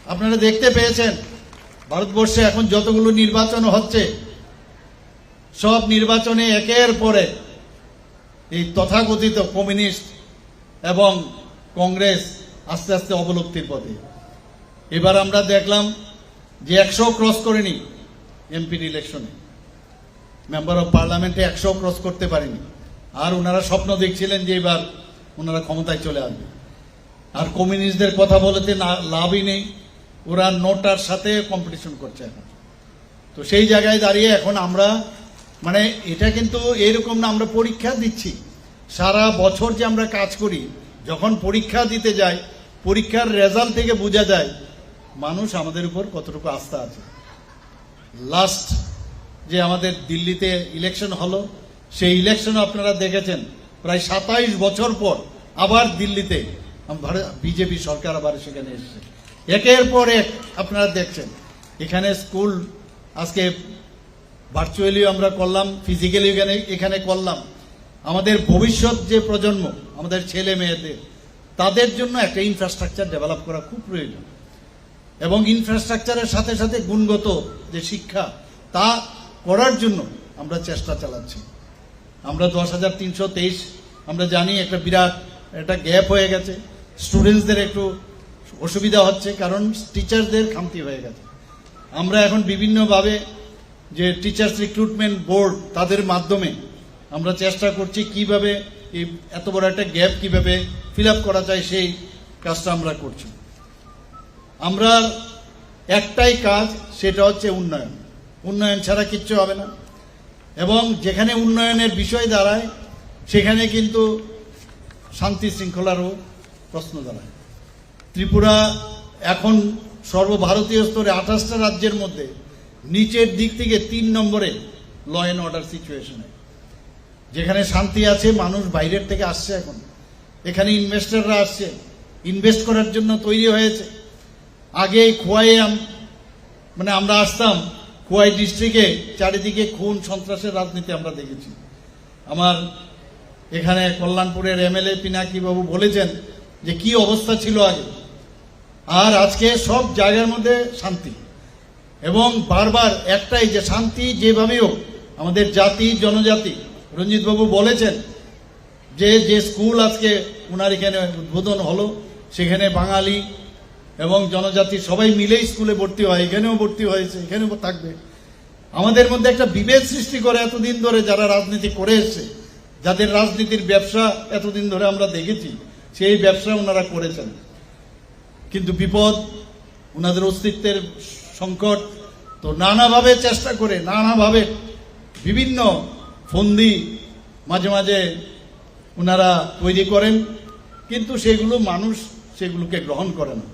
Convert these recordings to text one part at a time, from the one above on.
আপনারা দেখতে পেয়েছেন ভারতবর্ষে এখন যতগুলো নির্বাচন হচ্ছে সব নির্বাচনে একের পরে এই তথাকথিত কমিউনিস্ট এবং কংগ্রেস আস্তে আস্তে অবলুপ্তির পথে। এবার আমরা দেখলাম যে 100 ক্রস করেনি এমপির ইলেকশনে, মেম্বার অফ পার্লামেন্টে 100 ক্রস করতে পারেনি। আর ওনারা স্বপ্ন দেখছিলেন যে এবার ওনারা ক্ষমতায় চলে আসবে। আর কমিউনিস্টদের কথা বলতে লাভই নেই, ওরা নোটার সাথে কম্পিটিশন করছে এখন। তো সেই জায়গায় দাঁড়িয়ে এখন আমরা মানে এটা কিন্তু এরকম না, আমরা পরীক্ষা দিচ্ছি সারা বছর যে আমরা কাজ করি, যখন পরীক্ষা দিতে যাই পরীক্ষার রেজাল্ট থেকে বোঝা যায় মানুষ আমাদের উপর কতটুকু আস্থা আছে। লাস্ট যে আমাদের দিল্লিতে ইলেকশন হলো, সেই ইলেকশন আপনারা দেখেছেন প্রায় 27 বছর পর আবার দিল্লিতে বিজেপি সরকার আবার সেখানে এসেছে। একের পর এক আপনারা দেখছেন এখানে স্কুল আজকে ভার্চুয়ালি আমরা করলাম, ফিজিক্যালি এখানে করলাম। আমাদের ভবিষ্যৎ যে প্রজন্ম, আমাদের ছেলে মেয়েদের, তাদের জন্য একটা ইনফ্রাস্ট্রাকচার ডেভেলপ করা খুব প্রয়োজন এবং ইনফ্রাস্ট্রাকচারের সাথে সাথে গুণগত যে শিক্ষা তা করার জন্য আমরা চেষ্টা চালাচ্ছি। আমরা 10,323 আমরা জানি একটা বিরাট একটা গ্যাপ হয়ে গেছে, স্টুডেন্টসদের একটু অসুবিধা হচ্ছে কারণ টিচারদের খামতি হয়ে গেছে। আমরা এখন বিভিন্নভাবে যে টিচার্স রিক্রুটমেন্ট বোর্ড তাদের মাধ্যমে আমরা চেষ্টা করছি কিভাবে এই এত বড় একটা গ্যাপ কিভাবে ফিল আপ করা যায়, সেই কাজটা আমরা করছি। আমরা একটাই কাজ, সেটা হচ্ছে উন্নয়ন। উন্নয়ন ছাড়া কিচ্ছু হবে না এবং যেখানে উন্নয়নের বিষয় দাঁড়ায় সেখানে কিন্তু শান্তি শৃঙ্খলারও প্রশ্ন দাঁড়ায়। ত্রিপুরা এখন সর্বভারতীয় স্তরে 28টা রাজ্যের মধ্যে নিচের দিক থেকে 3 নম্বরে ল অ্যান্ড অর্ডার সিচুয়েশনে। যেখানে শান্তি আছে, মানুষ বাইরের থেকে আসছে, এখন এখানে ইনভেস্টররা আসছে, ইনভেস্ট করার জন্য তৈরি হয়েছে। আগে খোয়াইয়ে মানে আমরা আসতাম, খোয়াই ডিস্ট্রিক্টে চারিদিকে খুন সন্ত্রাসের রাজনীতি আমরা দেখেছি। আমার এখানে কল্যাণপুরের এমএলএ পিনাকি বাবু বলেছেন যে কি অবস্থা ছিল আগে, আর আজকে সব জায়গার মধ্যে শান্তি। এবং বারবার একটাই যে শান্তি যেভাবে হোক আমাদের জাতি জনজাতি, রঞ্জিত বাবু বলেছেন যে স্কুল আজকে ওনার এখানে উদ্বোধন হলো সেখানে বাঙালি এবং জনজাতি সবাই মিলেই স্কুলে ভর্তি হয়, এখানেও ভর্তি হয়েছে, এখানেও থাকবে। আমাদের মধ্যে একটা বিভেদ সৃষ্টি করে এতদিন ধরে যারা রাজনীতি করে এসছে, যাদের রাজনীতির ব্যবসা এতদিন ধরে আমরা দেখেছি, সেই ব্যবসা ওনারা করেছেন। কিন্তু বিপদ, ওনাদের অস্তিত্বের সংকট, তো নানাভাবে চেষ্টা করে নানাভাবে বিভিন্ন ফন্দি মাঝে মাঝে ওনারা তৈরি করেন, কিন্তু সেগুলো মানুষ সেগুলোকে গ্রহণ করে না।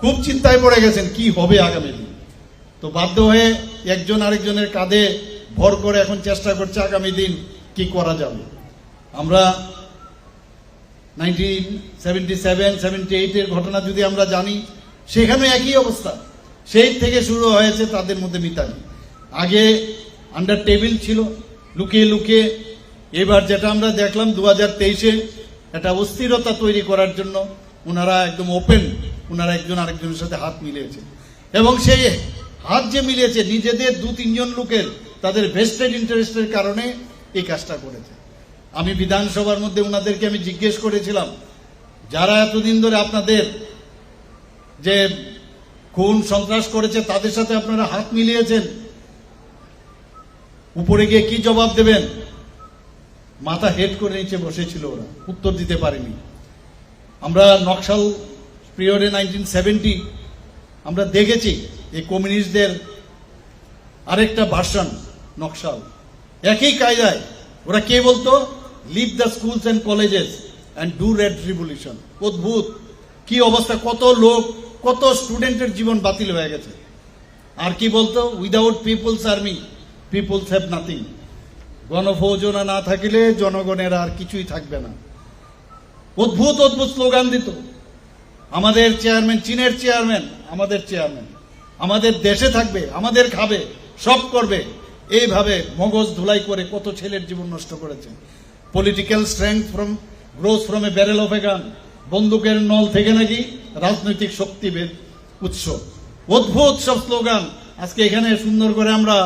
খুব চিন্তায় পড়ে গেছেন কি হবে আগামী দিন। তো বাধ্য হয়ে একজন আরেকজনের কাঁধে ভর করে এখন চেষ্টা করছে আগামী দিন কি করা যাবে। আমরা 1977-78 এর ঘটনা যদি আমরা জানি, সেখানে একই অবস্থা, সেই থেকে শুরু হয়েছে তাদের মধ্যে মিতালি। আগে আন্ডার টেবিল ছিল, লুকিয়ে লুকিয়ে। এবার যেটা আমরা দেখলাম 2023-এ একটা অস্থিরতা তৈরি করার জন্য ওনারা একদম ওপেন, ওনারা একজন আরেকজনের সাথে হাত মিলিয়েছে এবং সেই হাত যে মিলিয়েছে নিজেদের 2-3 জন লোকের তাদের ভেস্টেড ইন্টারেস্টের কারণে এই কাজটা করেছে। আমি বিধানসভার মধ্যে ওনাদেরকে আমি জিজ্ঞেস করেছিলাম, যারা এতদিন ধরে আপনাদের যে খুন সন্ত্রাস করেছে তাদের সাথে আপনারা হাত মিলিয়েছেন, উপরে গিয়ে কি জবাব দেবেন? মাথা হেড করে নিচে বসেছিল, ওরা উত্তর দিতে পারেনি। আমরা নকশাল পিরিয়ডে 1970 আমরা দেখেছি এই কমিউনিস্টদের আরেকটা ভার্সন নকশাল, একই কায়দায় ওরা কে বলতো, leave the schools and colleges and do red revolution. অদ্ভুত কি অবস্থা, কত লোক কত স্টুডেন্টের জীবন বাতিল হয়ে গেছে। আর কি বলতো, without people's army people's have nothing. গণফৌজনা না থাকলে জনগণের আর কিছুই থাকবে না। অদ্ভুত অদ্ভুত স্লোগান দিত। আমাদের চেয়ারম্যান, চীনের চেয়ারম্যান আমাদের চেয়ারম্যান, আমাদের দেশে থাকবে, আমাদের খাবে, সব করবে, এইভাবে মগজ ধুলাই করে কত ছেলের জীবন নষ্ট করেছে। Political strength grows from a barrel of a gun. বন্দুকের নল থেকে নাকি রাজনৈতিক শক্তি উৎসব, অদ্ভুত সব স্লোগান। আজকে এখানে সুন্দর করে আমরা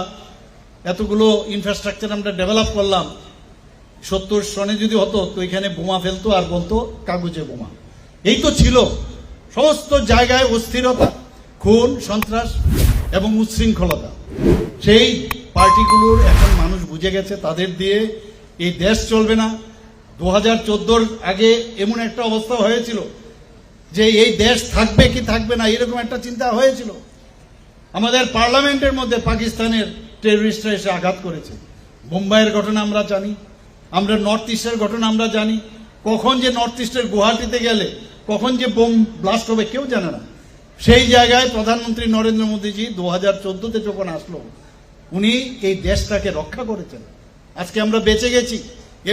এতগুলো ইনফ্রাস্ট্রাকচার আমরা ডেভেলপ করলাম। 70 সনে যদি হতো তো এখানে বোমা ফেলতো আর বলতো কাগজে বোমা। এই তো ছিল। সমস্ত জায়গায় অস্থিরতা, খুন, সন্ত্রাস এবং উচ্ছৃঙ্খলতা। সেই পার্টিগুলোর এখন মানুষ বুঝে গেছে তাদের দিয়ে এই দেশ চলবে না। 2014 আগে এমন একটা অবস্থা হয়েছিল যে এই দেশ থাকবে কি থাকবে না এরকম একটা চিন্তা হয়েছিল। আমাদের পার্লামেন্টের মধ্যে পাকিস্তানের টেররিস্টরা এসে আঘাত করেছে। মুম্বাইয়ের ঘটনা আমরা জানি, আমরা নর্থ ইস্টের ঘটনা আমরা জানি। কখন যে নর্থ ইস্টের গুয়াহাটিতে গেলে কখন যে বোম ব্লাস্ট হবে কেউ জানে না। সেই জায়গায় প্রধানমন্ত্রী নরেন্দ্র মোদীজি 2014-তে যখন আসলো, উনি এই দেশটাকে রক্ষা করেছেন। আজকে আমরা বেঁচে গেছি।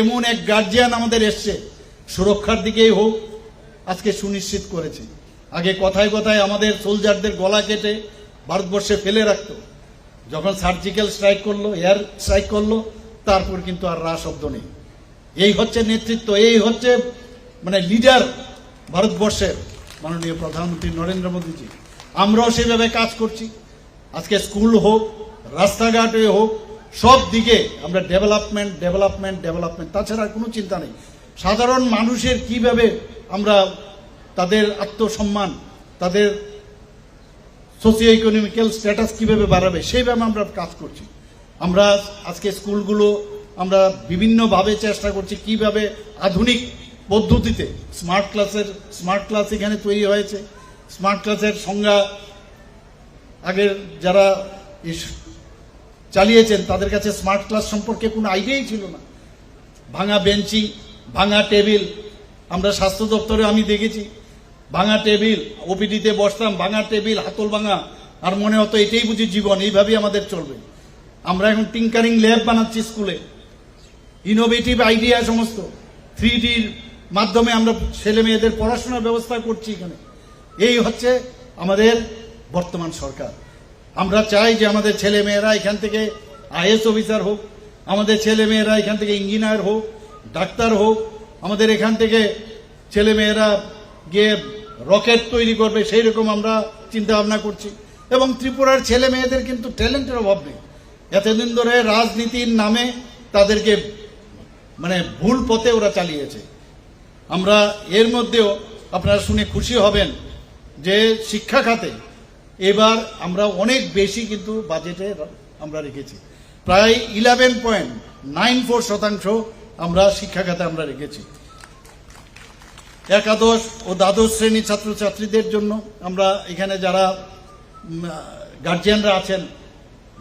এমন এক গার্জিয়ান আমাদের এসছে, সুরক্ষার দিকেই হোক আজকে সুনিশ্চিত করেছে। আগে কথায় কথায় আমাদের সোলজারদের গলা কেটে ভারতবর্ষে ফেলে রাখতো। যখন সার্জিক্যাল স্ট্রাইক করলো, এয়ার স্ট্রাইক করলো, তারপর কিন্তু আর রা শব্দ নেই। এই হচ্ছে নেতৃত্ব, এই হচ্ছে লিডার ভারতবর্ষের মাননীয় প্রধানমন্ত্রী নরেন্দ্র মোদীজি। আমরাও সেভাবে কাজ করছি। আজকে স্কুল হোক, রাস্তাঘাটে হোক, সব দিকে আমরা ডেভেলপমেন্ট ডেভেলপমেন্ট ডেভেলপমেন্ট, তাছাড়া কোনো চিন্তা নেই। সাধারণ মানুষের কিভাবে আমরা তাদের আত্মসম্মান, তাদের সোশিও ইকোনমিক্যাল স্ট্যাটাস কিভাবে বাড়াবে সেইভাবে আমরা কাজ করছি। আমরা আজকে স্কুলগুলো আমরা বিভিন্নভাবে চেষ্টা করছি কিভাবে আধুনিক পদ্ধতিতে স্মার্ট ক্লাস এখানে তৈরি হয়েছে। স্মার্ট ক্লাসের সংজ্ঞা আগের যারা চালিয়েছেন তাদের কাছে স্মার্ট ক্লাস সম্পর্কে কোনো আইডিয়াই ছিল না। ভাঙা বেঞ্চিং, ভাঙা টেবিল, আমরা স্বাস্থ্য দপ্তরে আমি দেখেছি ভাঙা টেবিল, ওপিডিতে বসতাম ভাঙা টেবিল, হাতল ভাঙা, আর মনে হতো এটাই বুঝি জীবন, এইভাবেই আমাদের চলবে। আমরা এখন টিঙ্কারিং ল্যাব বানাচ্ছি স্কুলে, ইনোভেটিভ আইডিয়া সমস্ত 3Dর মাধ্যমে আমরা ছেলে মেয়েদের পড়াশোনার ব্যবস্থা করছি এখানে। এই হচ্ছে আমাদের বর্তমান সরকার। আমরা চাই যে আমাদের ছেলে মেয়েরা এখান থেকে আইএস অফিসার হোক, আমাদের ছেলে মেয়েরা এখান থেকে ইঞ্জিনিয়ার হোক, ডাক্তার হোক, আমাদের এখান থেকে ছেলে মেয়েরা গিয়ে রকেট তৈরি করবে, সেই রকম আমরা চিন্তা ভাবনা করছি। এবং ত্রিপুরার ছেলে মেয়েদের কিন্তু ট্যালেন্টের অভাব নেই। এতদিন ধরে রাজনীতির নামে তাদেরকে ভুল পথে ওরা চালিয়েছে। আমরা এর মধ্যেও আপনারা শুনে খুশি হবেন যে শিক্ষা খাতে এবার আমরা অনেক বেশি কিন্তু বাজেটে আমরা রেখেছি। প্রায় 11.94% আমরা শিক্ষা খাতে আমরা রেখেছি। একাদশ ও দ্বাদশ শ্রেণী ছাত্রছাত্রীদের জন্য আমরা এখানে যারা গার্জিয়ানরা আছেন,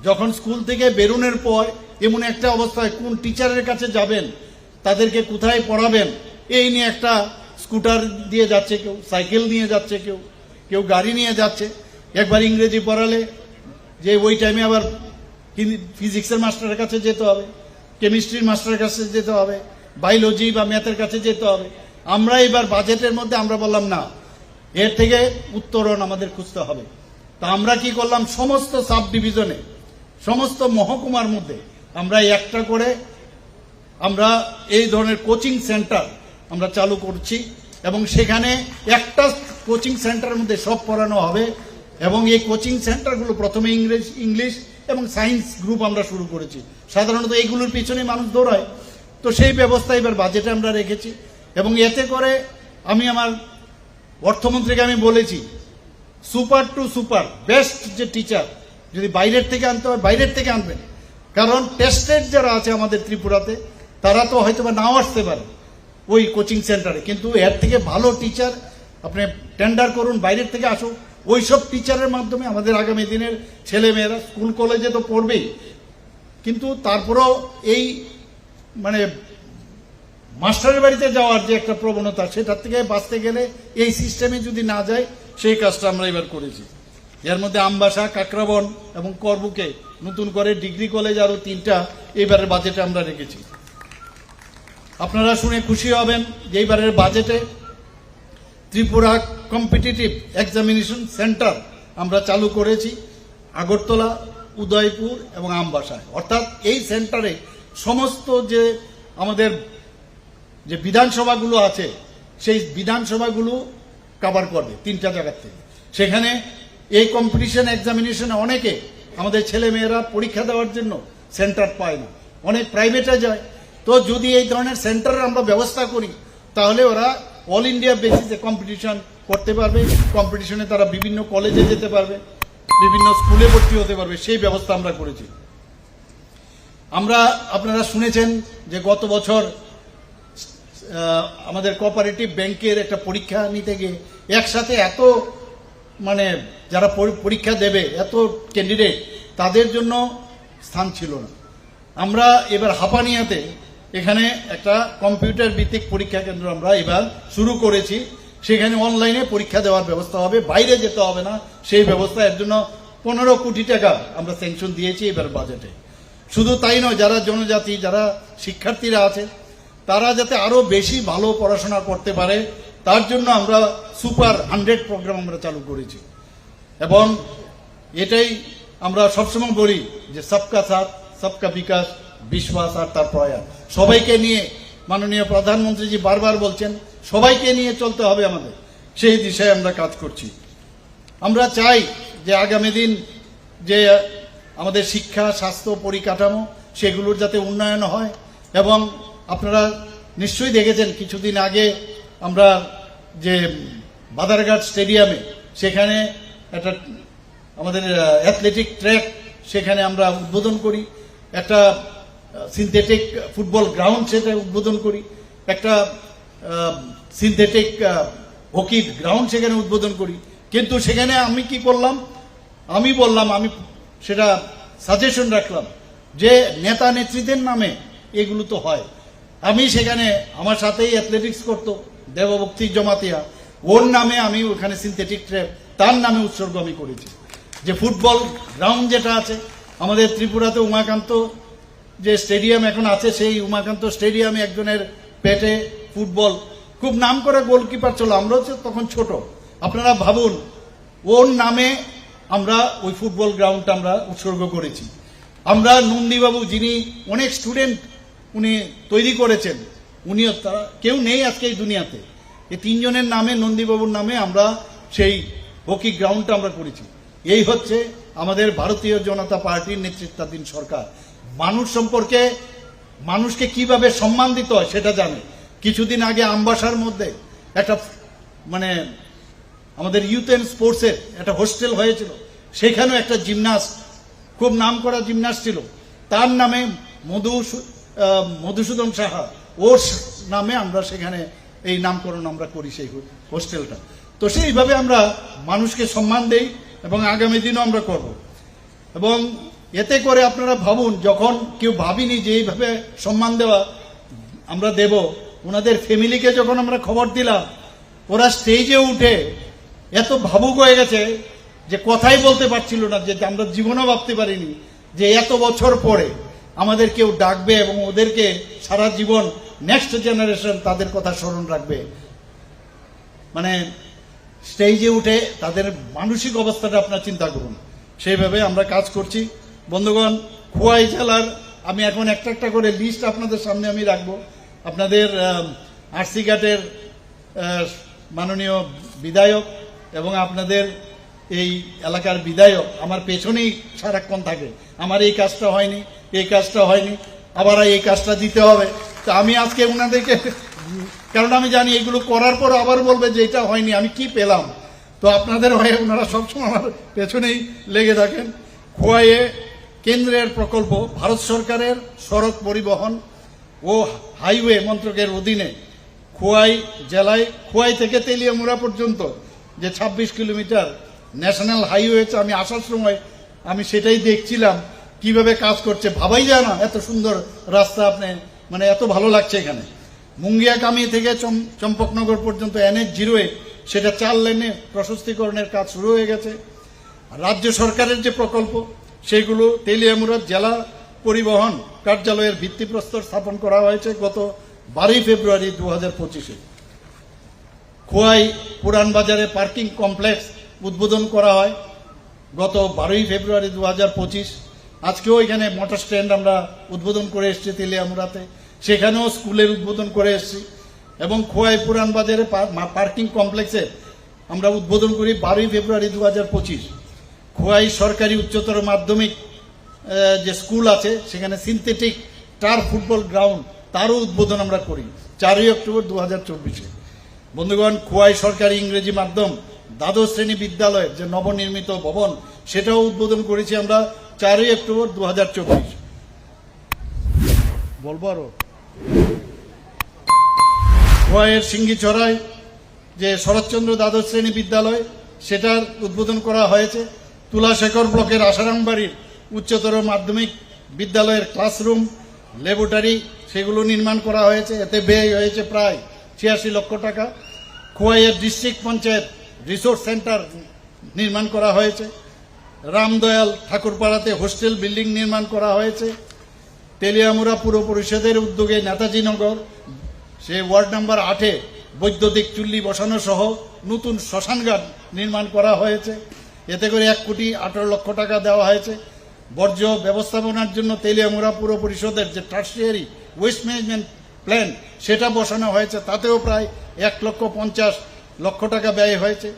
যখন স্কুল থেকে বেরোনোর পর এমন একটা অবস্থায় কোন টিচারের কাছে যাবেন, তাদেরকে কোথায় পড়াবেন, এই নিয়ে একটা স্কুটার দিয়ে যাচ্ছে, কেউ সাইকেল নিয়ে যাচ্ছে, কেউ গাড়ি নিয়ে যাচ্ছে। একবার ইংরেজি পড়ালে যে ওই টাইমে আবার ফিজিক্সের মাস্টারের কাছে যেতে হবে, কেমিস্ট্রির মাস্টারের কাছে যেতে হবে, বায়োলজি বা ম্যাথের কাছে যেতে হবে। আমরা এবার বাজেটের মধ্যে আমরা বললাম না, এর থেকে উত্তরণ আমাদের খুঁজতে হবে। তা আমরা কি করলাম, সমস্ত সাব ডিভিশনে, সমস্ত মহকুমার মধ্যে আমরা একটা করে আমরা এই ধরনের কোচিং সেন্টার আমরা চালু করছি। এবং সেখানে একটা কোচিং সেন্টারের মধ্যে সব পড়ানো হবে। এবং এই কোচিং সেন্টারগুলো প্রথমে ইংলিশ এবং সায়েন্স গ্রুপ আমরা শুরু করেছি। সাধারণত এইগুলোর পিছনে মানুষ দৌড়ায়, তো সেই ব্যবস্থা এবার বাজেটে আমরা রেখেছি। এবং এতে করে আমি আমার অর্থমন্ত্রীকে আমি বলেছি, সুপার টু সুপার বেস্ট যে টিচার যদি বাইরের থেকে আনতে হয় বাইরের থেকে আনবেন। কারণ টেস্টেড যারা আছে আমাদের ত্রিপুরাতে তারা তো হয়তো বা নাও আসতে পারে ওই কোচিং সেন্টারে, কিন্তু এর থেকে ভালো টিচার আপনি টেন্ডার করুন, বাইরের থেকে আসুক। ওই সব টিচারের মাধ্যমে আমাদের আগামী দিনের ছেলে মেয়েরা স্কুল কলেজে তো পড়বেই, কিন্তু তারপরেও এই মাস্টারের বাড়িতে যাওয়ার যে একটা প্রবণতা, সেটার থেকে বাঁচতে গেলে এই সিস্টেমে যদি না যায়, সেই কাজটা আমরা এবার করেছি। এর মধ্যে আমবাসা, কাকরাবন এবং করবুকে নতুন করে ডিগ্রি কলেজ আরো 3টা এইবারের বাজেটে আমরা রেখেছি। আপনারা শুনে খুশি হবেন যে এইবারের বাজেটে ত্রিপুরা কম্পিটিটিভ এক্সামিনেশন সেন্টার আমরা চালু করেছি আগরতলা, উদয়পুর এবং আমবাসায়। অর্থাৎ এই সেন্টারে সমস্ত যে আমাদের যে বিধানসভাগুলো আছে সেই বিধানসভাগুলো কভার করবে 3টা জায়গার থেকে। সেখানে এই কম্পিটিশন এক্সামিনেশনে অনেকে আমাদের ছেলে মেয়েরা পরীক্ষা দেওয়ার জন্য সেন্টার পায় না, অনেক প্রাইভেটে যায়। তো যদি এই ধরনের সেন্টারের আমরা ব্যবস্থা করি তাহলে ওরা অল ইন্ডিয়া বেসিসে কম্পিটিশন করতে পারবে, কম্পিটিশনে তারা বিভিন্ন কলেজে যেতে পারবে, বিভিন্ন স্কুলে ভর্তি হতে পারবে, সেই ব্যবস্থা আমরা করেছি। আপনারা শুনেছেন যে গত বছর আমাদের কোঅপারেটিভ ব্যাংকের একটা পরীক্ষা নিতে গিয়ে একসাথে এত যারা পরীক্ষা দেবে এত ক্যান্ডিডেট, তাদের জন্য স্থান ছিল না। আমরা এবার হাপানিয়াতে এখানে একটা কম্পিউটার ভিত্তিক পরীক্ষা কেন্দ্র আমরা এবার শুরু করেছি। সেখানে অনলাইনে পরীক্ষা দেওয়ার ব্যবস্থা হবে, বাইরে যেতে হবে না সেই ব্যবস্থা। এর জন্য 15 কোটি টাকা আমরা স্যাংশন দিয়েছি এবার বাজেটে। শুধু তাই নয়, যারা জনজাতি, যারা শিক্ষার্থীরা আছে তারা যাতে আরো বেশি ভালো পড়াশোনা করতে পারে তার জন্য আমরা সুপার 100 প্রোগ্রাম আমরা চালু করেছি। এবং এটাই আমরা সবসময় বলি যে সবকা সাথ সবকা বিকাশ, বিশ্বাস আর তার প্রয়াস। সবাইকে নিয়ে, মাননীয় প্রধানমন্ত্রীজি বারবার বলছেন সবাইকে নিয়ে চলতে হবে আমাদের, সেই দিশায় আমরা কাজ করছি। আমরা চাই যে আগামী দিন যে আমাদের শিক্ষা, স্বাস্থ্য, পরিকাঠামো সেগুলোর যাতে উন্নয়ন হয়। এবং আপনারা নিশ্চয়ই দেখেছেন কিছুদিন আগে আমরা যে বাদারঘাট স্টেডিয়ামে সেখানে একটা আমাদের অ্যাথলেটিক ট্র্যাক সেখানে আমরা উদ্বোধন করি, একটা সিনথেটিক ফুটবল গ্রাউন্ড সেটা উদ্বোধন করি, একটা সিনথেটিক হকি গ্রাউন্ড সেখানে উদ্বোধন করি। কিন্তু সেখানে আমি কি করলাম, আমি সেটা সাজেশন রাখলাম যে নেতা নেত্রীদের নামে এগুলো তো হয়। আমি সেখানে আমার সাথেই অ্যাথলেটিক্স করতো দেবভক্তি জমাতিয়া, ওর নামে আমি ওখানে সিনথেটিক ট্র্যাক তার নামে উৎসর্গ আমি করেছি। যে ফুটবল গ্রাউন্ড যেটা আছে আমাদের ত্রিপুরাতে, উমাকান্ত যে স্টেডিয়াম এখন আছে, সেই উমাকান্ত স্টেডিয়ামে একজনের পেটে ফুটবল খুব নাম করে গোলকিপার ছিল, আমরা হচ্ছে তখন ছোট। আপনারা ভাবুন, ওর নামে আমরা ওই ফুটবল গ্রাউন্ডটা আমরা উৎসর্গ করেছি। আমরা নন্দীবাবু, যিনি অনেক স্টুডেন্ট উনি তৈরি করেছেন, উনিও তারা কেউ নেই আজকে এই দুনিয়াতে, এই 3 জনের নামে, নন্দীবাবুর নামে আমরা সেই হকি গ্রাউন্ডটা আমরা করেছি। এই হচ্ছে আমাদের ভারতীয় জনতা পার্টির নেতৃত্বাধীন সরকার। মানুষ সম্পর্কে, মানুষকে কিভাবে সম্মান দিতে হয় সেটা জানে। কিছুদিন আগে আমবাসার মধ্যে একটা আমাদের ইউথ অ্যান্ড স্পোর্টসের একটা হোস্টেল হয়েছিল, সেখানেও একটা জিমনাস্ট, খুব নাম করা জিমনাস্ট ছিল, তার নামে মধুসূদন সাহা, ওর নামে আমরা সেখানে এই নামকরণ আমরা করি সেই হোস্টেলটা। তো সেইভাবে আমরা মানুষকে সম্মান দেই এবং আগামী দিনও আমরা করব। এবং এতে করে আপনারা ভাবুন, যখন কেউ ভাবিনি যে এইভাবে সম্মান দেওয়া আমরা দেব, ওনাদের ফ্যামিলিকে যখন আমরা খবর দিলাম, ওরা স্টেজে উঠে এত ভাবুক হয়ে গেছে যে কথাই বলতে পারছিল না, যে আমরা জীবনও ভাবতে পারিনি যে এত বছর পরে আমাদের কেউ ডাকবে এবং ওদেরকে সারা জীবন নেক্সট জেনারেশন তাদের কথা স্মরণ রাখবে। স্টেজে উঠে তাদের মানসিক অবস্থাটা আপনারা চিন্তা করুন। সেইভাবে আমরা কাজ করছি। বন্ধুগণ, খোয়াই জেলার আমি এখন একটা একটা করে লিস্ট আপনাদের সামনে আমি রাখবো। আপনাদের আরসি ঘাটের মাননীয় বিধায়ক এবং আপনাদের এই এলাকার বিধায়ক আমার পেছনেই সারাক্ষণ থাকে, আমার এই কাজটা হয়নি, এই কাজটা হয়নি, আবার এই কাজটা দিতে হবে। তো আমি আজকে ওনাদেরকে, কারণ আমি জানি এগুলো করার পর আবার বলবে যে এটা হয়নি, আমি কি পেলাম। তো আপনাদের হয়ে ওনারা সবসময় আমার পেছনেই লেগে থাকেন। খোয়াইয়ে কেন্দ্রের প্রকল্প, ভারত সরকারের সড়ক পরিবহন ও হাইওয়ে মন্ত্রকের অধীনে খোয়াই জেলায়, খোয়াই থেকে তেলিয়ামুড়া পর্যন্ত যে 26 কিলোমিটার ন্যাশনাল হাইওয়ে, আমি আসার সময় আমি সেটাই দেখছিলাম কিভাবে কাজ করছে। ভাবাই যায় না এত সুন্দর রাস্তা, আপনি এত ভালো লাগছে এখানে। মুঙ্গিয়াকামি থেকে চম্পকনগর পর্যন্ত NH-08 সেটা 4 লেনে প্রশস্তীকরণের কাজ শুরু হয়ে গেছে। রাজ্য সরকারের যে প্রকল্প সেগুলো, তেলিয়ামুড়া জেলা পরিবহন কার্যালয়ের ভিত্তিপ্রস্তর স্থাপন করা হয়েছে গত 12 ফেব্রুয়ারি 2025-এ। খোয়াই পুরান বাজারে পার্কিং কমপ্লেক্স উদ্বোধন করা হয় গত 12 ফেব্রুয়ারি 2025। আজকেও এখানে মোটর স্ট্যান্ড আমরা উদ্বোধন করে এসেছি তেলিয়ামুড়াতে, সেখানেও স্কুলের উদ্বোধন করে এসেছি। এবং খোয়াই পুরান বাজারে পার্কিং কমপ্লেক্সে আমরা উদ্বোধন করি 12 ফেব্রুয়ারি 2025। খোয়াই সরকারি উচ্চতর মাধ্যমিক যে স্কুল আছে সেখানে সিনথেটিক টার ফুটবল গ্রাউন্ড তারও উদ্বোধন আমরা করি 4 অক্টোবর 2024। বন্ধুগণ, খোয়াই সরকারি ইংরেজি মাধ্যম দ্বাদশ শ্রেণী বিদ্যালয়ের যে নবনির্মিত ভবন সেটাও উদ্বোধন করেছি আমরা 4 অক্টোবর 2024। বলবো আরো খোয়াইয়ের সিঙ্গিছড়ায় যে শরৎচন্দ্র দ্বাদশ শ্রেণী বিদ্যালয় সেটার উদ্বোধন করা হয়েছে। তুলাশেখর ব্লকের আশারামবাড়ির উচ্চতর মাধ্যমিক বিদ্যালয়ের ক্লাসরুম ল্যাবরেটরি সেগুলো নির্মাণ করা হয়েছে, এতে ব্যয় হয়েছে প্রায় 86 লক্ষ টাকা। খোয়াইয়ের ডিস্ট্রিক্ট পঞ্চায়েত রিসোর্স সেন্টার নির্মাণ করা হয়েছে। রামদয়াল ঠাকুরপাড়াতে হোস্টেল বিল্ডিং নির্মাণ করা হয়েছে। তেলিয়ামুড়া পুর পরিষদের উদ্যোগে নেতাজি নগর সে ওয়ার্ড নাম্বার 8-এ বৈদ্যুতিক চুল্লি বসানো সহ নতুন শ্মশানঘাট নির্মাণ করা হয়েছে, এতে করে 1,18,00,000 টাকা দেওয়া হয়েছে। বর্জ্য ব্যবস্থাপনার জন্য তেলিয়ামুড়া পুর পরিষদের যে টার্সিয়ারি ওয়েস্ট ম্যানেজমেন্ট প্ল্যান সেটা বসানো হয়েছে, তাতেও প্রায় 1,50,00,000 টাকা ব্যয় হয়েছে।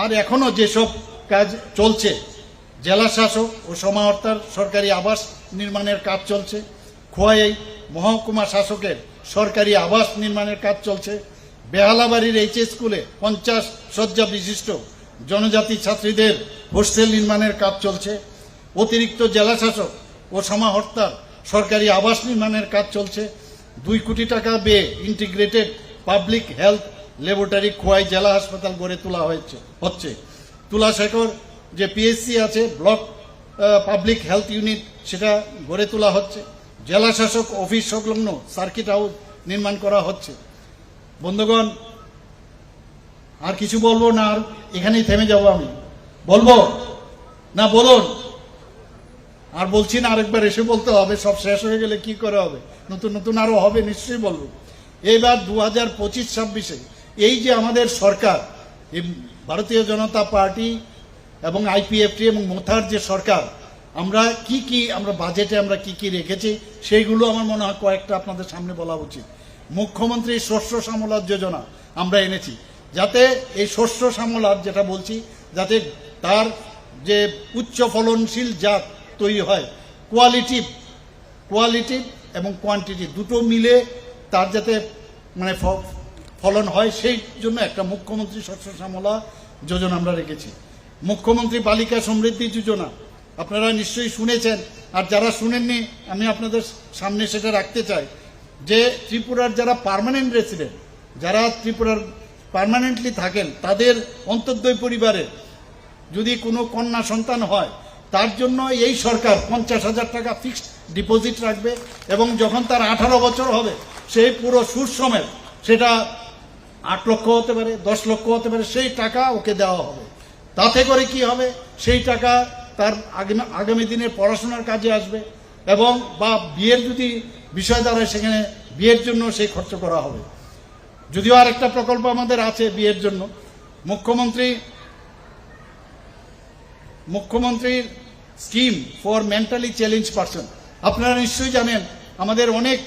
আর এখনও যেসব কাজ চলছে, জেলা শাসক ও সমাহর্তার সরকারি আবাস নির্মাণের কাজ চলছে। খোয়াই মহকুমা শাসকের সরকারি আবাস নির্মাণের কাজ চলছে। বেহালাবাড়ির এইচএস স্কুলে 50 শয্যা বিশিষ্ট জনজাতি ছাত্রীদের হোস্টেল নির্মাণের কাজ চলছে। অতিরিক্ত জেলা শাসক ও সমাহর্তার সরকারি আবাস নির্মাণের কাজ চলছে। 2 কোটি টাকা ব্যয়ে integrated public health laboratory Khowai জেলা হাসপাতাল গড়ে তোলা হচ্ছে। তুলাশেখর যে পিএসসি আছে ব্লক পাবলিক হেলথ ইউনিট সেটা গড়ে তোলা হচ্ছে। জেলা শাসক অফিস সংলগ্ন সার্কিট হাউস নির্মাণ করা হচ্ছে। বন্ধুগণ, আর কিছু বলবো না, আর এখানেই থেমে যাব। আমি বলবো না, বলুন। আর বলছি না, আরেকবার এসে বলতে হবে, সব শেষ হয়ে গেলে কি করে হবে, নতুন নতুন আরো হবে, নিশ্চয়ই বলবো। এইবার 2025-26-এ এই যে আমাদের সরকার, এই ভারতীয় জনতা পার্টি এবং আইপিএফটি এবং মোথার যে সরকার, আমরা বাজেটে আমরা কি রেখেছি সেইগুলো আমার মনে হয় কয়েকটা আপনাদের সামনে বলা উচিত। মুখ্যমন্ত্রী শস্য শ্যামলা যোজনা আমরা এনেছি, যাতে এই শস্য শ্যামলা যেটা বলছি, যাতে তার যে উচ্চ ফলনশীল জাত তৈরি হয়, কোয়ালিটি এবং কোয়ান্টিটি দুটো মিলে তার যাতে মানে ফলন হয়, সেই জন্য একটা মুখ্যমন্ত্রী শস্য শ্যামলা যোজনা আমরা রেখেছি। মুখ্যমন্ত্রী বালিকা সমৃদ্ধি যোজনা আপনারা নিশ্চয়ই শুনেছেন, আর যারা শুনেননি আমি আপনাদের সামনে সেটা রাখতে চাই যে ত্রিপুরার যারা পার্মানেন্ট রেসিডেন্ট, যারা ত্রিপুরার পার্মানেন্টলি থাকেন, তাদের অন্তর্দয় পরিবারে যদি কোনো কন্যা সন্তান হয়, তার জন্য এই সরকার 50,000 টাকা ফিক্সড ডিপোজিট রাখবে, এবং যখন তার 18 বছর হবে সেই পুরো সুদ সমেত, সেটা 8 লক্ষ হতে পারে, 10 লক্ষ হতে পারে, সেই টাকা ওকে দেওয়া হবে। তাতে করে কি হবে, সেই টাকা তার আগামী দিনের পড়াশোনার কাজে আসবে, এবং বা বিয়ের যদি বিষয় দাঁড়ায় সেখানে বিয়ের জন্য সেই খরচ করা হবে। যদিও আর একটা প্রকল্প আমাদের আছে বিয়ের জন্য, মুখ্যমন্ত্রীর scheme for mentally challenge person. আপনারা নিশ্চয়ই জানেন আমাদের অনেক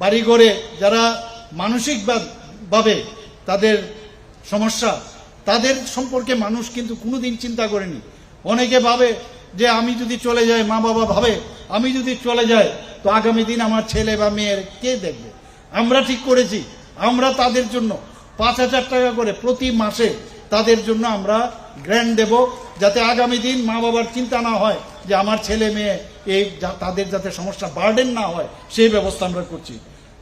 বাড়িঘরে যারা মানসিকভাবে তাদের সমস্যা, তাদের সম্পর্কে মানুষ কিন্তু কোনোদিন চিন্তা করেনি। অনেকে ভাবে যে আমি যদি চলে যাই, মা বাবা ভাবে আমি যদি চলে যাই তো আগামী দিন আমার ছেলে বা মেয়ের কে দেখবে। আমরা ঠিক করেছি, আমরা তাদের জন্য 5,000 টাকা করে প্রতি মাসে তাদের জন্য আমরা গ্র্যান্ট দেব, যাতে আগামী দিন মা বাবার চিন্তা না হয় যে আমার ছেলে মেয়ে এই তাদের যাতে সমস্যা বার্ডেন না হয়, সেই ব্যবস্থা আমরা করছি।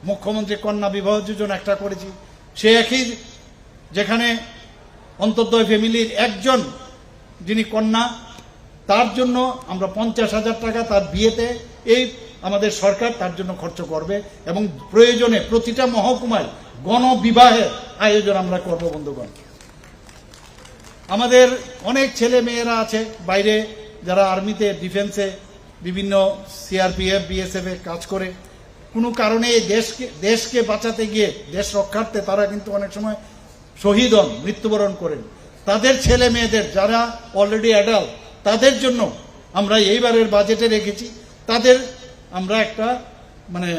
মুখ্যমন্ত্রী কন্যা বিবাহ যোজনা একটা করেছি, সে একই যেখানে অন্তর্দয় ফ্যামিলির একজন যিনি কন্যা, তার জন্য আমরা 50,000 টাকা তার বিয়েতে এই আমাদের সরকার তার জন্য খরচ করবে, এবং প্রয়োজনে প্রতিটা মহকুমায় গণবিবাহের আয়োজন আমরা করব। বন্ধুগণ, আমাদের অনেক ছেলে মেয়েরা আছে বাইরে, যারা আর্মিতে, ডিফেন্সে, বিভিন্ন সিআরপিএফ বিএসএফ এ কাজ করে, কোনো কারণে দেশকে বাঁচাতে গিয়ে, দেশ রক্ষার্থে তারা কিন্তু অনেক সময় শহীদ হন, মৃত্যুবরণ করেন। তাদের ছেলে মেয়েদের যারা অলরেডি অ্যাডাল্ট, তাদের জন্য আমরা এইবারের বাজেটে রেখেছি, তাদের আমরা একটা মানে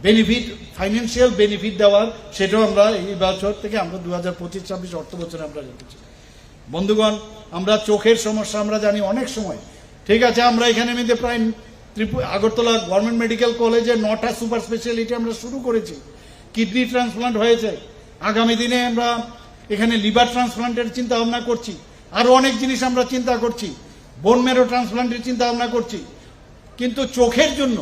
বেনিফিট, ফাইন্যান্সিয়াল বেনিফিট দেওয়ার, সেটাও আমরা এই বছর থেকে আমরা 2025-26 অর্থ বছরে আমরা রেখেছি। বন্ধুগণ, আমরা চোখের সমস্যা আমরা জানি অনেক সময়, ঠিক আছে, আমরা এখানে মধ্যে প্রায় আগরতলা গভর্নমেন্ট মেডিকেল কলেজে 9টা সুপার স্পেশালিটি আমরা শুরু করেছি। কিডনি ট্রান্সপ্লান্ট হয়েছে, আগামী দিনে আমরা এখানে লিভার ট্রান্সপ্লান্টের চিন্তা ভাবনা করছি, আরো অনেক জিনিস আমরা চিন্তা করছি, বোন ম্যারো ট্রান্সপ্লান্টের চিন্তা ভাবনা করছি। কিন্তু চোখের জন্য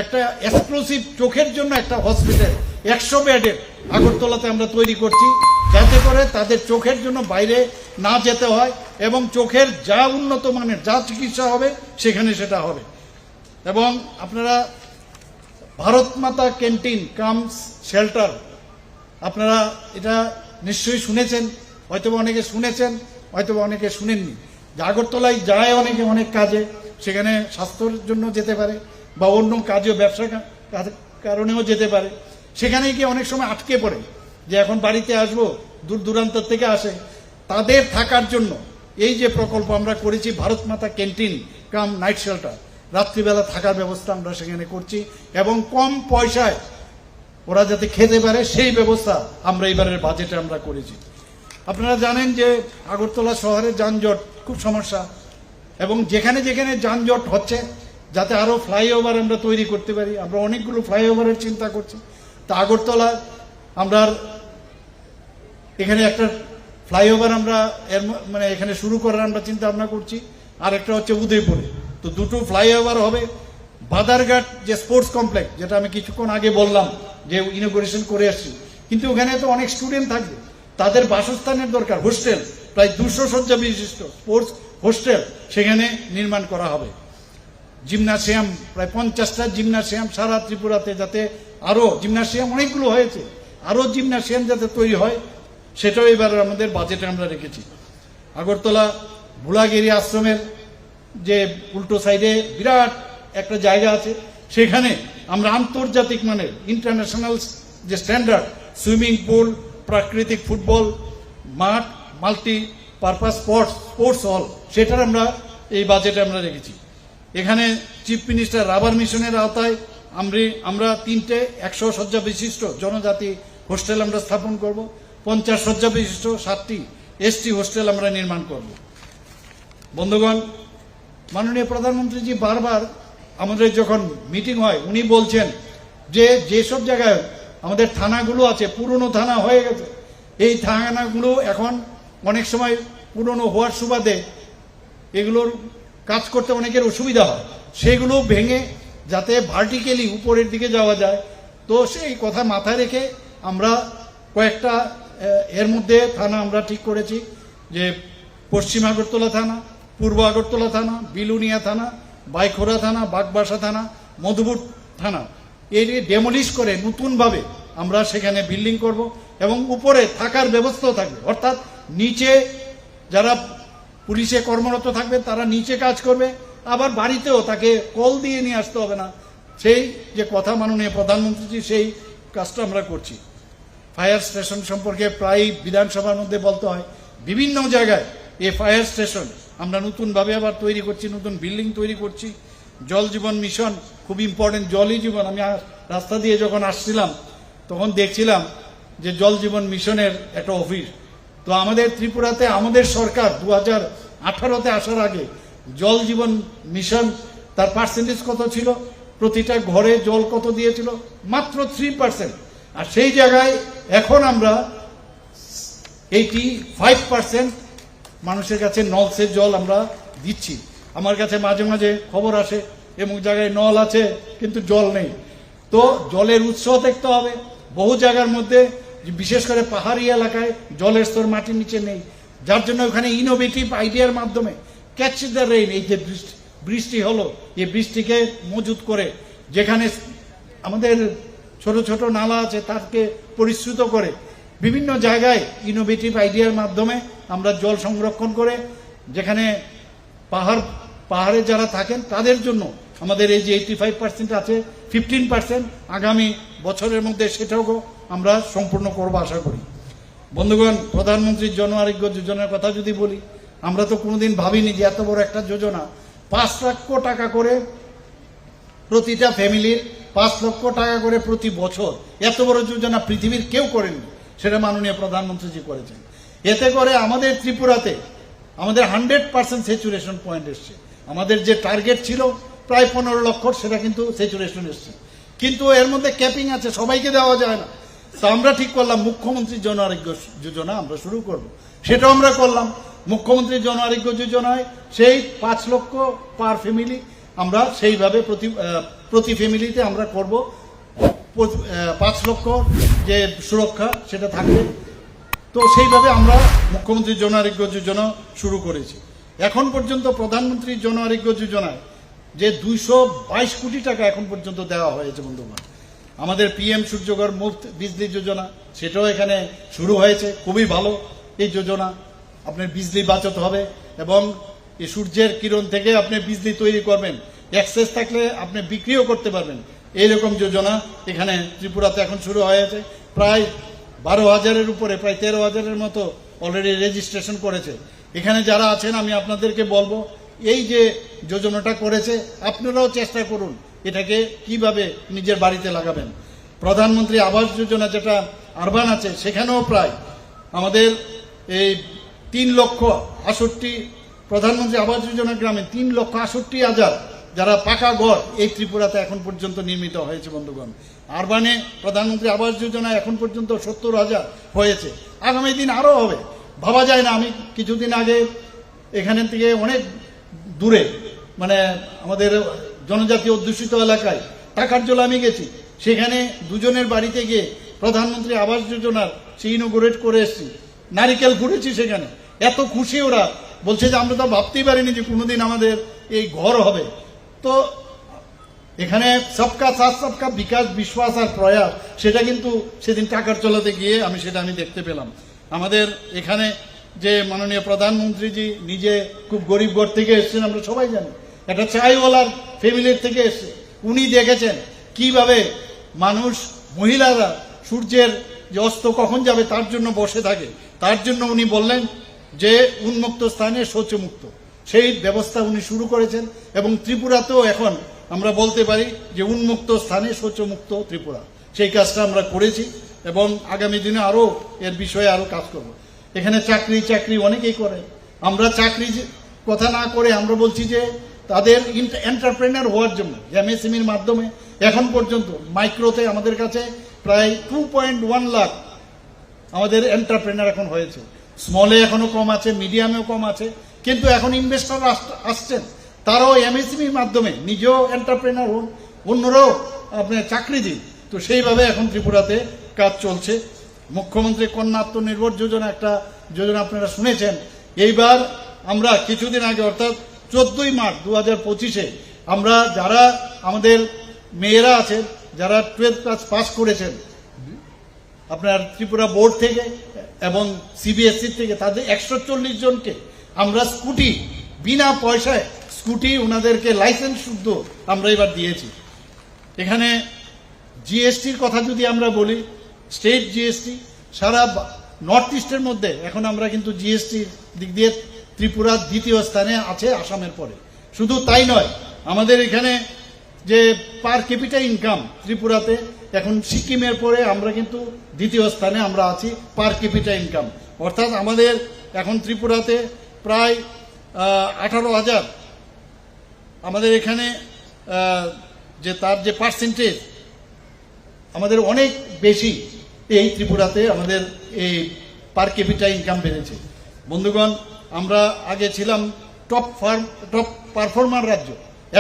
একটা এক্সক্লুসিভ, চোখের জন্য একটা হসপিটাল 100 বেডের আগরতলাতে আমরা তৈরি করছি, যাতে করে তাদের চোখের জন্য বাইরে না যেতে হয় এবং চোখের যা উন্নত মানের যা চিকিৎসা হবে সেখানে সেটা হবে। এবং আপনারা ভারত মাতা ক্যান্টিন কামস শেল্টার, আপনারা এটা নিশ্চয়ই শুনেছেন, হয়তো অনেকে শুনেছেন, হয়তো অনেকে শুনেননি। যে আগরতলায় যায় অনেকে অনেক কাজে, সেখানে স্বাস্থ্যের জন্য যেতে পারে বা অন্য কাজেও ব্যবসা কারণেও যেতে পারে, সেখানে গিয়ে অনেক সময় আটকে পড়ে যে এখন বাড়িতে আসবো, দূর দূরান্ত থেকে আসে, তাদের থাকার জন্য এই যে প্রকল্প আমরা করেছি ভারত মাতা ক্যান্টিন কাম নাইট শেল্টার, রাত্রিবেলা থাকার ব্যবস্থা আমরা সেখানে করছি এবং কম পয়সায় ওরা যাতে খেতে পারে সেই ব্যবস্থা আমরা এবারের বাজেটে আমরা করেছি। আপনারা জানেন যে আগরতলা শহরে যানজট খুব সমস্যা, এবং যেখানে যেখানে যানজট হচ্ছে যাতে আরো ফ্লাইওভার আমরা তৈরি করতে পারি, আমরা অনেকগুলো ফ্লাইওভারের চিন্তা করছি। তা আগরতলা আমরা এখানে একটা ফ্লাইওভার আমরা মানে এখানে শুরু করার আমরা চিন্তা ভাবনা করছি, আর একটা হচ্ছে উদয়পুরে। তো দুটো ফ্লাইওভার হবে। বাদারঘাট যে স্পোর্টস কমপ্লেক্স, যেটা আমি কিছুক্ষণ আগে বললাম যে ইনোগ্রেশন করে আসছি, কিন্তু ওখানে তো অনেক স্টুডেন্ট থাকবে, তাদের বাসস্থানের দরকার, হোস্টেল প্রায় 200 শয্যা বিশিষ্ট স্পোর্টস হোস্টেল সেখানে নির্মাণ করা হবে। জিমনাসিয়াম প্রায় 50টা জিমনাসিয়াম সারা ত্রিপুরাতে, যাতে আরো জিমনাসিয়াম অনেকগুলো হয়েছে, আরো জিমনাসিয়াম যাতে তৈরি হয় সেটাও এবার আমাদের বাজেটে আমরা রেখেছি। আগরতলা ভুলাগিরি আশ্রমের যে উল্টো সাইডে বিরাট একটা জায়গা আছে, সেখানে আমরা আন্তর্জাতিক মানের ইন্টারন্যাশনাল যে স্ট্যান্ডার্ড সুইমিং পুল, প্রাকৃতিক ফুটবল মাঠ, মাল্টি পারপাস স্পোর্টস হল, সেটার আমরা এই বাজেটে আমরা রেখেছি। এখানে চিফ মিনিস্টার রাবার মিশনের আওতায় আমরা 3টে 100 শয্যা বিশিষ্ট জনজাতি হোস্টেল আমরা স্থাপন করব, 50 শয্যা বিশিষ্ট 7টি এসটি হোস্টেল আমরা নির্মাণ করব। বন্ধুগণ, মাননীয় প্রধানমন্ত্রীজি বারবার আমাদের যখন মিটিং হয় উনি বলছেন যে যেসব জায়গায় আমাদের থানাগুলো আছে পুরনো থানা হয়ে গেছে, এই থানাগুলো এখন অনেক সময় পুরনো হওয়ার সুবাদে এগুলোর কাজ করতে অনেকের অসুবিধা হয়, সেগুলো ভেঙে যাতে ভার্টিক্যালি উপরের দিকে যাওয়া যায়। তো সেই কথা মাথায় রেখে আমরা কয়েকটা এর মধ্যে থানা আমরা ঠিক করেছি, যে পশ্চিম আগরতলা থানা, পূর্ব আগরতলা থানা, বিলুনিয়া থানা, বাইখোরা থানা, বাগবাসা থানা, মধুপুর থানা, এর ডেমোলিশ করে নতুনভাবে আমরা সেখানে বিল্ডিং করব এবং উপরে থাকার ব্যবস্থাও থাকবে। অর্থাৎ নিচে যারা পুলিশে কর্মরত থাকবে তারা নিচে কাজ করবে, আবার বাড়িতেও তাকে কল দিয়ে নিয়ে আসতে হবে না। সেই যে কথা মাননীয় প্রধানমন্ত্রী, সেই কাজটা আমরা করছি। ফায়ার স্টেশন সম্পর্কে প্রায় বিধানসভার মধ্যে বলতে হয়, বিভিন্ন জায়গায় এই ফায়ার স্টেশন আমরা নতুনভাবে আবার তৈরি করছি, নতুন বিল্ডিং তৈরি করছি। জল জীবন মিশন খুব ইম্পর্টেন্ট, জলই জীবন। আমি রাস্তা দিয়ে যখন আসছিলাম তখন দেখছিলাম যে জল জীবন মিশনের একটা অফিস। তো আমাদের ত্রিপুরাতে আমাদের সরকার 2018-তে আসার আগে জল জীবন মিশন তার পার্সেন্টেজ কত ছিল, প্রতিটা ঘরে জল কত দিয়েছিল, মাত্র 3%। আর সেই জায়গায় এখন আমরা 85% মানুষের কাছে নলসের জল আমরা দিচ্ছি। আমার কাছে মাঝে মাঝে খবর আসে এমন জায়গায় নল আছে কিন্তু জল নেই। তো জলের উৎস দেখতে হবে। বহু জায়গার মধ্যে বিশেষ করে পাহাড়ি এলাকায় জলের স্তর মাটির নিচে নেই, যার জন্য ওখানে ইনোভেটিভ আইডিয়ার মাধ্যমে ক্যাচ দ্য রেইন, এই যে বৃষ্টি হলো, এই বৃষ্টিকে মজুত করে যেখানে আমাদের ছোট ছোট নালা আছে তাকে পরিশ্রুত করে বিভিন্ন জায়গায় ইনোভেটিভ আইডিয়ার মাধ্যমে আমরা জল সংরক্ষণ করে, যেখানে পাহাড়ে যারা থাকেন তাদের জন্য আমাদের এই যে 85% আছে, 15% আগামী বছরের মধ্যে সেটাও আমরা সম্পূর্ণ করব আশা করি। বন্ধুগণ, প্রধানমন্ত্রী জন আরোগ্য যোজনার কথা যদি বলি, আমরা তো কোনোদিন ভাবিনি যে এত বড় একটা যোজনা, 5 লক্ষ টাকা করে প্রতিটা ফ্যামিলির 5 লক্ষ টাকা করে প্রতি বছর, এত বড় যোজনা পৃথিবীর কেউ করেনি, সেটা মাননীয় প্রধানমন্ত্রীজি করেছেন। এতে করে আমাদের ত্রিপুরাতে আমাদের 100% স্যাচুরেশন পয়েন্ট এসছে। আমাদের যে টার্গেট ছিল প্রায় 15 লক্ষ, সেটা কিন্তু স্যাচুরেশন এসছে। কিন্তু এর মধ্যে ক্যাপিং আছে, সবাইকে দেওয়া যায় না। তো আমরা ঠিক করলাম মুখ্যমন্ত্রী জন আরোগ্য যোজনা আমরা শুরু করব। সেটাও আমরা করলাম। মুখ্যমন্ত্রী জন আরোগ্য যোজনায় সেই 5 লক্ষ পার ফ্যামিলি আমরা সেইভাবে প্রতি ফ্যামিলিতে আমরা করব 5 লক্ষ যে সুরক্ষা সেটা থাকবে। তো সেইভাবে আমরা মুখ্যমন্ত্রী জন আরোগ্য যোজনা শুরু করেছি। এখন পর্যন্ত প্রধানমন্ত্রী জন আরোগ্য যোজনায় যে 222 কোটি টাকা এখন পর্যন্ত দেওয়া হয়েছে বন্ধুগণ। আমাদের PM সূর্যঘর মুফত বিজলি যোজনা, সেটাও এখানে শুরু হয়েছে। খুবই ভালো এই যোজনা। আপনার বিজলি বাঁচাতে হবে এবং এই সূর্যের কিরণ থেকে আপনি বিজলি তৈরি করবেন, এক্সেস থাকলে আপনি বিক্রিও করতে পারবেন। এইরকম যোজনা এখানে ত্রিপুরাতে এখন শুরু হয়েছে। প্রায় 12,000-এর উপরে, প্রায় 13,000-এর মতো অলরেডি রেজিস্ট্রেশন করেছে। এখানে যারা আছেন আমি আপনাদেরকে বলবো, এই যে যোজনাটা করেছে আপনারাও চেষ্টা করুন এটাকে কিভাবে নিজের বাড়িতে লাগাবেন। প্রধানমন্ত্রী আবাস যোজনা যেটা আরবান আছে, সেখানেও প্রায় আমাদের এই 3,68,000 প্রধানমন্ত্রী আবাস যোজনা গ্রামে 3,68,000 যারা পাকা ঘর এই ত্রিপুরাতে এখন পর্যন্ত নির্মিত হয়েছে বন্ধুগণ। আরবানে প্রধানমন্ত্রী আবাস যোজনা এখন পর্যন্ত 70,000 হয়েছে। আগামী দিন আরও হবে, ভাবা যায় না। আমি কিছুদিন আগে এখানে থেকে অনেক দূরে, মানে আমাদের জনজাতি অধ্যুষিত এলাকায় টাকারজোলা আমি গেছি। সেখানে দুজনের বাড়িতে গিয়ে প্রধানমন্ত্রী আবাস যোজনার সে ইনোগ্রেট করে এসেছি। নারিকেল ঘুরেছি সেখানে, এত খুশি ওরা, বলছে যে আমরা তো ভাবতেই পারিনি যে কোনোদিন আমাদের এই ঘর হবে। তো এখানে সবকা সাথ সবকা বিকাশ, বিশ্বাস আর প্রয়াস, সেটা কিন্তু সেদিন টাকারজোলাতে গিয়ে আমি দেখতে পেলাম। আমাদের এখানে যে মাননীয় প্রধানমন্ত্রীজি নিজে খুব গরিব ঘর থেকে এসেছেন, আমরা সবাই জানি, একটা চাইওয়ালার ফ্যামিলির থেকে এসছে। উনি দেখেছেন কিভাবে মানুষ, মহিলারা সূর্যের যে অস্ত কখন যাবে তার জন্য বসে থাকে। তার জন্য উনি বললেন যে উন্মুক্ত স্থানে শৌচমুক্ত, সেই ব্যবস্থা উনি শুরু করেছেন। এবং ত্রিপুরাতেও এখন আমরা বলতে পারি যে উন্মুক্ত স্থানে শৌচমুক্ত ত্রিপুরা, সেই কাজটা আমরা করেছি এবং আগামী দিনে আরও এর বিষয়ে আরও কাজ করব। এখানে চাকরি অনেকেই করে। আমরা চাকরি কথা না করে আমরা বলছি যে তাদের এন্টারপ্রেনার হওয়ার জন্য MSMEর মাধ্যমে এখন পর্যন্ত মাইক্রোতে আমাদের কাছে প্রায় 2.1 লাখ আমাদের এন্টারপ্রেনার এখন হয়েছে। স্মলে এখনো কম আছে, মিডিয়ামেও কম আছে, কিন্তু এখন ইনভেস্টর আসছেন, তারাও MSMEর মাধ্যমে নিজেও এন্টারপ্রেনার হন, অন্যরাও আপনার চাকরি দিন। তো সেইভাবে এখন ত্রিপুরাতে কাজ চলছে। মুখ্যমন্ত্রী কন্যা আত্মনির্ভর যোজনা, একটা যোজনা আপনারা শুনেছেন। এইবার আমরা কিছুদিন আগে অর্থাৎ 14ই মার্চ 2025-এ আমরা যারা আমাদের মেয়েরা আছেন, যারা 12th ক্লাস পাস করেছেন আপনার ত্রিপুরা বোর্ড থেকে এবং CBSE থেকে, তাদের 140 জনকে আমরা স্কুটি, বিনা পয়সায় স্কুটি ওনাদেরকে লাইসেন্স শুদ্ধ আমরা এবার দিয়েছি। এখানে GSTর কথা যদি আমরা বলি, স্টেট GST সারা নর্থ ইস্টের মধ্যে এখন আমরা কিন্তু GSTর দিক দিয়ে ত্রিপুরা দ্বিতীয় স্থানে আছে আসামের পরে। শুধু তাই নয়, আমাদের এখানে যে পার ক্যাপিটা ইনকাম ত্রিপুরাতে এখন সিকিমের পরে আমরা কিন্তু দ্বিতীয় স্থানে আমরা আছি পার ক্যাপিটা ইনকাম। অর্থাৎ আমাদের এখন ত্রিপুরাতে প্রায় 18,000 আমাদের এখানে যে তার যে পার্সেন্টেজ আমাদের অনেক বেশি, এই ত্রিপুরাতে আমাদের এই পার ক্যাপিটা ইনকাম বেড়েছে। বন্ধুগণ, আমরা আগে ছিলাম টপ পারফর্মার রাজ্য,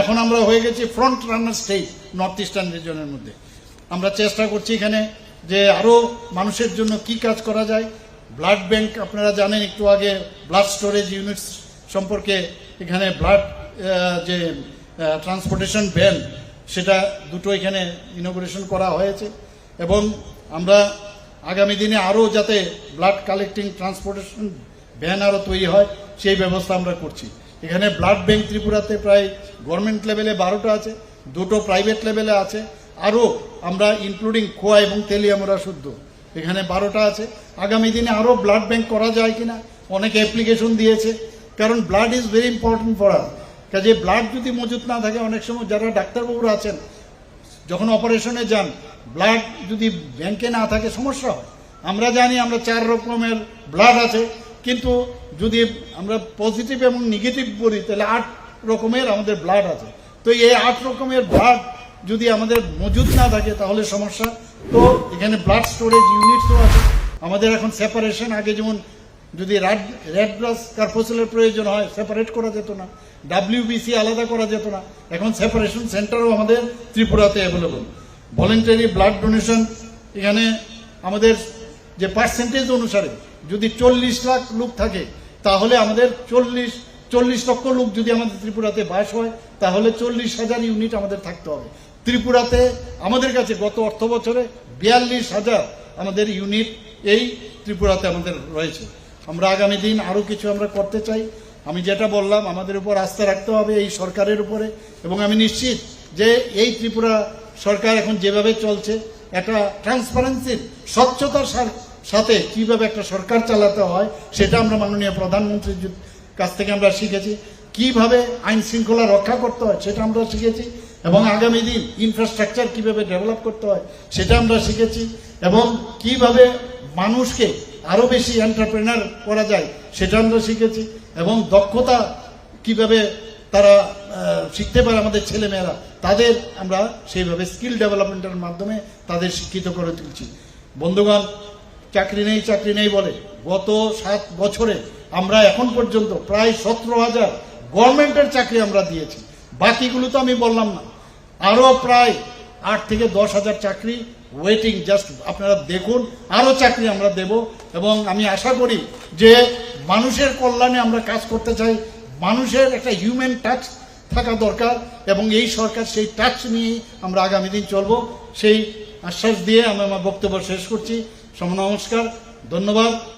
এখন আমরা হয়ে গেছি front runner state north eastern রিজনের মধ্যে। আমরা চেষ্টা করছি এখানে যে আরও মানুষের জন্য কি কাজ করা যায়। ব্লাড ব্যাংক আপনারা জানেন, একটু আগে ব্লাড স্টোরেজ ইউনিটস সম্পর্কে এখানে ব্লাড যে ট্রান্সপোর্টেশন ভ্যান, সেটা দুটো এখানে ইনোগ্রেশন করা হয়েছে এবং আমরা আগামী দিনে আরও যাতে ব্লাড কালেক্টিং ট্রান্সপোর্টেশন ভ্যান আরও তৈরি হয় সেই ব্যবস্থা আমরা করছি। এখানে ব্লাড ব্যাংক ত্রিপুরাতে প্রায় গভর্নমেন্ট লেভেলে 12টা আছে, 2টো প্রাইভেট লেভেলে আছে, আরও আমরা ইনক্লুডিং খোয়া এবং তেলিয়ামরা শুদ্ধ এখানে 12টা আছে। আগামী দিনে আরও ব্লাড ব্যাংক করা যায় কিনা অনেকে অ্যাপ্লিকেশন দিয়েছে, কারণ blood is very important for us. কাজে ব্লাড যদি মজুত না থাকে, অনেক সময় যারা ডাক্তারবাবুরা আছেন যখন অপারেশনে যান ব্লাড যদি ব্যাংকে না থাকে সমস্যা হয়। আমরা জানি আমরা 4 রকমের ব্লাড আছে, কিন্তু যদি আমরা পজিটিভ এবং নেগেটিভ বলি তাহলে 8 রকমের আমাদের ব্লাড আছে। তো এই 8 রকমের ব্লাড যদি আমাদের মজুদ না থাকে তাহলে সমস্যা। তো এখানে ব্লাড স্টোরেজ ইউনিটসও আছে আমাদের। এখন সেপারেশন, আগে যেমন যদি রেড ব্লাড কার্পোসেলের প্রয়োজন হয় সেপারেট করা যেত না, WBC আলাদা করা যেত না, এখন সেপারেশন সেন্টারও আমাদের ত্রিপুরাতে অ্যাভেলেবল। ভলেন্টারি ব্লাড ডোনেশন, এখানে আমাদের যে পার্সেন্টেজ অনুসারে যদি 40 লাখ লোক থাকে তাহলে আমাদের 40 লক্ষ লোক যদি আমাদের ত্রিপুরাতে বাস হয় তাহলে 40,000 ইউনিট আমাদের থাকতে হবে। ত্রিপুরাতে আমাদের কাছে গত অর্থ বছরে 42,000 আমাদের ইউনিট এই ত্রিপুরাতে আমাদের রয়েছে। আমরা আগামী দিন আরও কিছু আমরা করতে চাই। আমি যেটা বললাম, আমাদের উপর আস্থা রাখতে হবে এই সরকারের উপরে, এবং আমি নিশ্চিত যে এই ত্রিপুরা সরকার এখন যেভাবে চলছে একটা ট্রান্সপারেন্সির স্বচ্ছতার সাথে কিভাবে একটা সরকার চালাতে হয় সেটা আমরা মাননীয় প্রধানমন্ত্রীর কাছ থেকে আমরা শিখেছি। কিভাবে আইন শৃঙ্খলা রক্ষা করতে হয় সেটা আমরা শিখেছি, এবং আগামী দিন ইনফ্রাস্ট্রাকচার কিভাবে ডেভেলপ করতে হয় সেটা আমরা শিখেছি, এবং কিভাবে মানুষকে আরো বেশি এন্টারপ্রেনার করা যায় সেটা আমরা শিখেছি, এবং দক্ষতা কিভাবে তারা শিখতে পারে আমাদের ছেলেমেয়েরা, তাদের আমরা সেইভাবে স্কিল ডেভেলপমেন্টের মাধ্যমে তাদের শিক্ষিত করে তুলছি। বন্ধুগণ, চাকরি নেই বলে গত 7 বছরে আমরা এখন পর্যন্ত প্রায় 17,000 গভর্নমেন্টের চাকরি আমরা দিয়েছি। বাকিগুলো তো আমি বললাম না, আরো প্রায় 8 থেকে 10,000 চাকরি ওয়েটিং। জাস্ট আপনারা দেখুন, আরো চাকরি আমরা দেব, এবং আমি আশা করি যে মানুষের কল্যাণে আমরা কাজ করতে চাই। মানুষের একটা হিউম্যান টাচ থাকা দরকার, এবং এই সরকার সেই টাচ নিয়েই আমরা আগামী দিন চলবো, সেই আশ্বাস দিয়ে আমি আমার বক্তব্য শেষ করছি। নমস্কার, ধন্যবাদ।